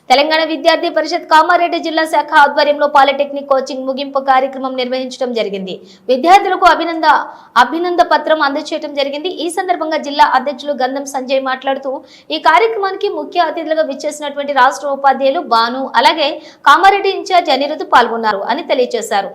తెలంగాణ విద్యార్థి పరిషత్ కామారెడ్డి జిల్లా శాఖ ఆధ్వర్యంలో పాలిటెక్నిక్ కోచింగ్ ముగింపు కార్యక్రమం నిర్వహించడం జరిగింది. విద్యార్థులకు అభినందన పత్రం అందజేయడం జరిగింది. ఈ సందర్భంగా జిల్లా అధ్యక్షులు గంధం సంజయ్ మాట్లాడుతూ ఈ కార్యక్రమానికి ముఖ్య అతిథులుగా విచ్చేసినటువంటి రాష్ట్ర ఉపాధ్యాయులు బాను అలాగే కామారెడ్డి ఇన్ఛార్జ్ అనిరుద్ధ్ పాల్గొన్నారు అని తెలియజేశారు.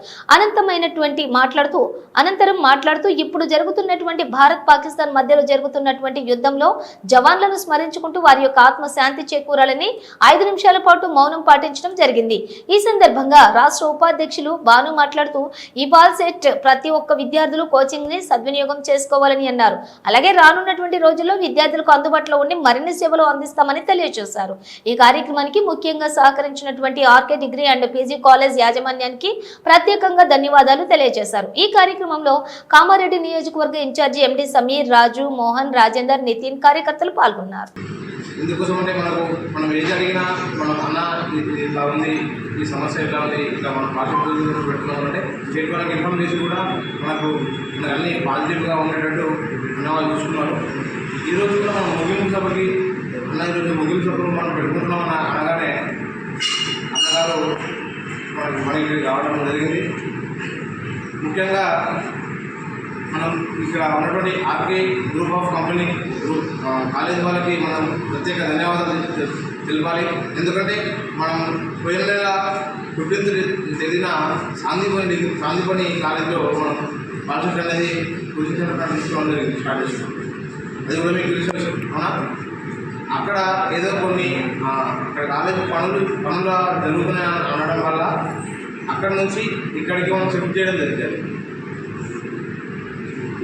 అనంతరం మాట్లాడుతూ ఇప్పుడు జరుగుతున్నటువంటి భారత్ పాకిస్తాన్ మధ్యలో జరుగుతున్నటువంటి యుద్ధంలో జవాన్లను స్మరించుకుంటూ వారి యొక్క ఆత్మ శాంతి చేకూరాలని 5 నిమిషాల పాటు మౌనం పాటించడం జరిగింది. ఈ సందర్భంగా రాష్ట్ర ఉపాధ్యక్షులు బాను మాట్లాడుతూ ఈ బాల్ సెట్ ప్రతి ఒక్క విద్యార్థులు కోచింగ్ ని సద్వినియోగం చేసుకోవాలని అన్నారు. అలాగే రానున్నటువంటి రోజుల్లో విద్యార్థులకు అందుబాటులో ఉండి మరిన్ని సేవలు అందిస్తామని తెలియజేశారు. ఈ కార్యక్రమానికి ముఖ్యంగా సహకరించినటువంటి RK degree and PG college యాజమాన్యానికి ప్రత్యేకంగా ధన్యవాదాలు తెలియజేశారు. ఈ కార్యక్రమంలో కామారెడ్డి నియోజకవర్గ ఇన్ఛార్జి ఎండి సమీర్, రాజు, మోహన్, రాజేందర్, నితిన్ కార్యకర్తలు పాల్గొన్నారు. ఇందుకోసం అంటే మనం ఏది అడిగినా మనం అన్న ఇట్లా ఉంది, ఈ సమస్య ఎట్లా ఉంది, ఇట్లా మనం పాజిటివ్ పెట్టుకున్నామంటే స్టేట్ వాళ్ళకి ఇన్ఫార్మ్ చేసి కూడా మనకు అన్నీ పాజిటివ్గా ఉండేటట్టు అన్న వాళ్ళు చూసుకున్నారు. ఈరోజు కూడా మనం ముగింపు సభకి ఈరోజు ముగింపు సభలు మనం పెట్టుకుంటున్నామని అనగానే అన్నగారు మనకి రావడం జరిగింది. ముఖ్యంగా మనం ఇక్కడ ఉన్నటువంటి RK group of company college వాళ్ళకి మనం ప్రత్యేక ధన్యవాదాలు తెలపాలి. ఎందుకంటే మనం పోయిన నెల 15వ తేదీన సాందీపని కాలేజ్లో మనం పార్టిసిపేట్ అనేది పొజిషన్ తీసుకోవడం జరిగింది, స్టార్ట్ చేసినాం. అది కూడా మీకు తెలిసిన విషయం అవునా. అక్కడ ఏదో కొన్ని అక్కడ కాలేజ్ పనులు జరుగుతున్నాయి అనడం వల్ల అక్కడ నుంచి ఇక్కడికి మనం షిఫ్ట్ చేయడం జరిగింది.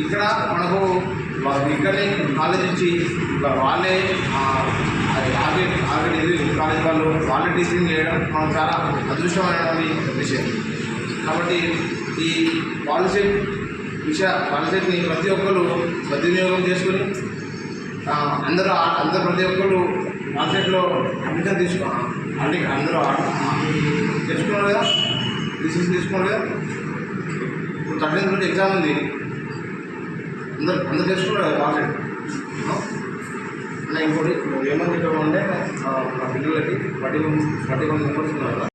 ఇక్కడ మనకు ఇక్కడనే కాలేజ్ నుంచి వాళ్ళే ఆర్కే డిగ్రీ కాలేజ్ వాళ్ళే టీచింగ్ చేయడం మనం చాలా అదృష్టమైనటువంటి విషయం. కాబట్టి ఈ పాలసీని ప్రతి ఒక్కరు సద్వినియోగం చేసుకుని అందరూ ప్రతి ఒక్కరు పాలసీలో అడ్మిషన్ తీసుకోవాలి. అంటే అందరూ తెచ్చుకున్నారు కదా, డిసిషన్ తీసుకున్నారు కదా. ఇప్పుడు 13th రోజు ఎగ్జామ్ ఉంది, అందరూ తెలుసుకున్నారు కదా కాన్సెప్ట్. ఇంకోటి ఏమని చెప్పామంటే మా పిల్లలకి 41 మెంబర్స్ ఉన్నారు కదా,